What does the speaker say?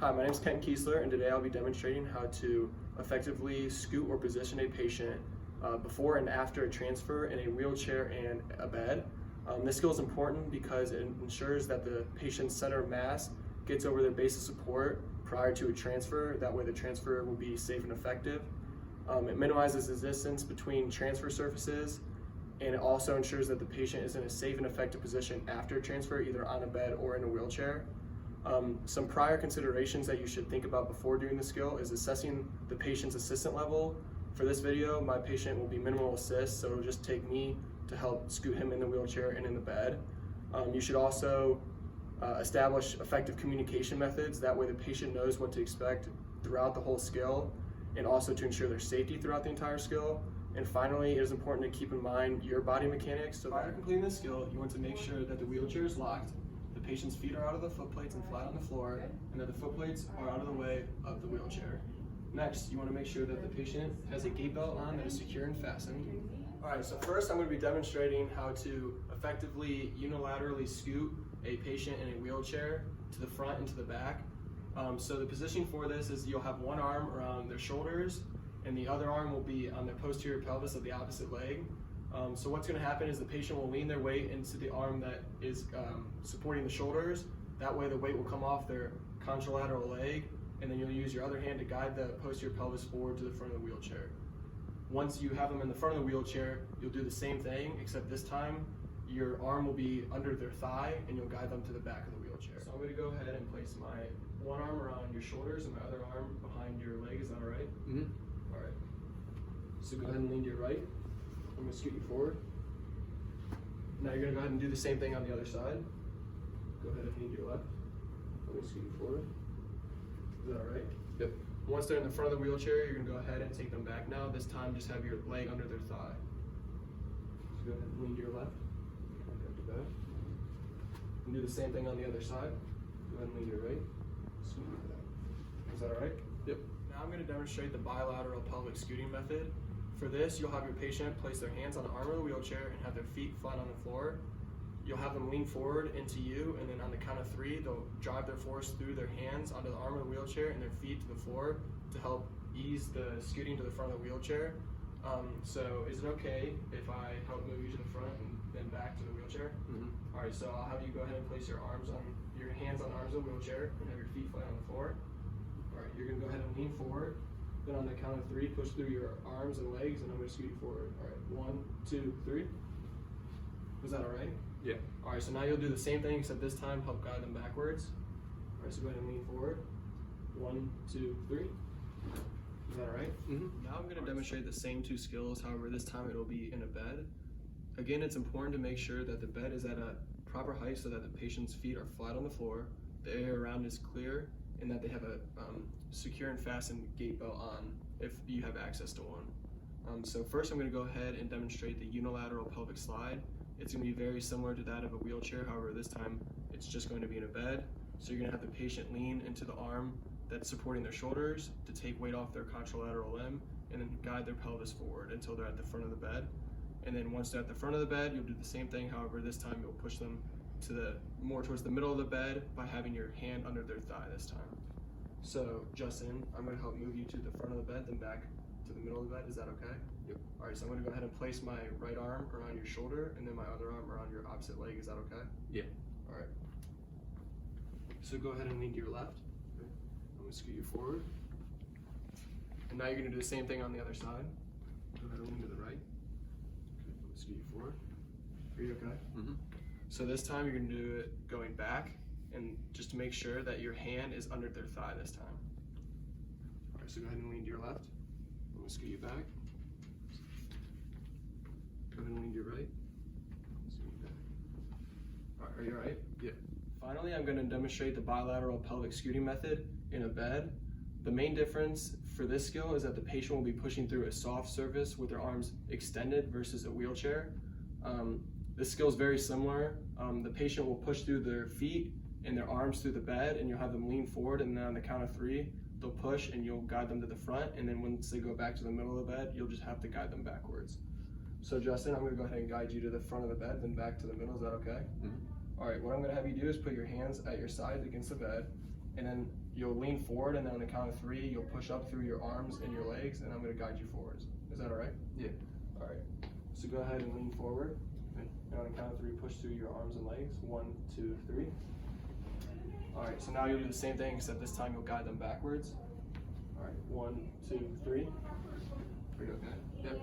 Hi, my name is Ken Kiesler, and today I'll be demonstrating how to effectively scoot or position a patient before and after a transfer in a wheelchair and a bed. This skill is important because it ensures that the patient's center of mass gets over their base of support prior to a transfer. That way the transfer will be safe and effective. It minimizes the distance between transfer surfaces, and it also ensures that the patient is in a safe and effective position after transfer, either on a bed or in a wheelchair. Some prior considerations that you should think about before doing the skill is assessing the patient's assistant level. For this video, my patient will be minimal assist, so it'll just take me to help scoot him in the wheelchair and in the bed. You should also establish effective communication methods. That way the patient knows what to expect throughout the whole skill, and also to ensure their safety throughout the entire skill. And finally, it is important to keep in mind your body mechanics. So prior to completing this skill, you want to make sure that the wheelchair is locked, the patient's feet are out of the foot plates and flat on the floor, and that the foot plates are out of the way of the wheelchair. Next, you want to make sure that the patient has a gait belt on that is secure and fastened. Alright, so first I'm going to be demonstrating how to effectively unilaterally scoot a patient in a wheelchair to the front and to the back. So the positioning for this is you'll have one arm around their shoulders and the other arm will be on their posterior pelvis of the opposite leg. So what's going to happen is the patient will lean their weight into the arm that is supporting the shoulders. That way the weight will come off their contralateral leg, and then you'll use your other hand to guide the posterior pelvis forward to the front of the wheelchair. Once you have them in the front of the wheelchair, you'll do the same thing, except this time your arm will be under their thigh and you'll guide them to the back of the wheelchair. So I'm going to go ahead and place my one arm around your shoulders and my other arm behind your leg. Is that all right? Mm-hmm. All right. So go ahead and lean to your right. I'm going to scoot you forward. Now you're going to go ahead and do the same thing on the other side. Go ahead and lean to your left. I'm going to scoot you forward. Is that all right? Yep. Once they're in the front of the wheelchair, you're going to go ahead and take them back now. This time, just have your leg under their thigh. So go ahead and lean to your left. Back. And do the same thing on the other side. Go ahead and lean to your right. Scoot back. Is that all right? Yep. Now I'm going to demonstrate the bilateral pelvic scooting method. For this, you'll have your patient place their hands on the arm of the wheelchair and have their feet flat on the floor. You'll have them lean forward into you, and then on the count of 3, they'll drive their force through their hands onto the arm of the wheelchair and their feet to the floor to help ease the scooting to the front of the wheelchair. So is it okay if I help move you to the front and then back to the wheelchair? Mm-hmm. All right, so I'll have you go ahead and place your hands on the arms of the wheelchair and have your feet flat on the floor. All right, you're gonna go ahead and lean forward. Then on the count of 3, push through your arms and legs, and I'm gonna scoot you forward. All right, 1, 2, 3. Was that all right? Yeah. All right, so now you'll do the same thing, except this time help guide them backwards. All right, so go ahead and lean forward. 1, 2, 3. Is that all right? Mm-hmm. Now I'm gonna demonstrate the same 2 skills, however this time it'll be in a bed. Again, it's important to make sure that the bed is at a proper height so that the patient's feet are flat on the floor, the air around is clear, and that they have a secure and fastened gait belt on if you have access to one. So first I'm going to go ahead and demonstrate the unilateral pelvic slide. It's going to be very similar to that of a wheelchair, however this time it's just going to be in a bed. So you're going to have the patient lean into the arm that's supporting their shoulders to take weight off their contralateral limb, and then guide their pelvis forward until they're at the front of the bed. And then once they're at the front of the bed, you'll do the same thing, however this time you'll push them to more towards the middle of the bed by having your hand under their thigh this time. So Justin, I'm going to help move you to the front of the bed, then back to the middle of the bed. Is that okay? Yep. All right, so I'm going to go ahead and place my right arm around your shoulder and then my other arm around your opposite leg. Is that okay? Yeah. All right. So go ahead and lean to your left. Okay. I'm going to scoot you forward. And now you're going to do the same thing on the other side. Go ahead and lean to the right. Okay. I'm going to scoot you forward. Are you okay? Mm-hmm. So this time you're going to do it going back, and just to make sure that your hand is under their thigh this time. All right, so go ahead and lean to your left. I'm going to scoot you back. Go ahead and lean to your right. Scoot you back. All right, are you all right? Yeah. Finally, I'm going to demonstrate the bilateral pelvic scooting method in a bed. The main difference for this skill is that the patient will be pushing through a soft surface with their arms extended versus a wheelchair. This skill is very similar. The patient will push through their feet and their arms through the bed, and you'll have them lean forward, and then on the count of 3, they'll push and you'll guide them to the front, and then once they go back to the middle of the bed, you'll just have to guide them backwards. So Justin, I'm going to go ahead and guide you to the front of the bed, then back to the middle. Is that okay? Mm-hmm. All right, what I'm going to have you do is put your hands at your sides against the bed, and then you'll lean forward, and then on the count of 3, you'll push up through your arms and your legs, and I'm going to guide you forwards. Is that all right? Yeah. All right. So go ahead and lean forward, and on the count of 3, push through your arms and legs. 1, 2, 3. All right. So now you'll do the same thing, except this time you'll guide them backwards. All right. 1, 2, 3. Are you okay? Yep.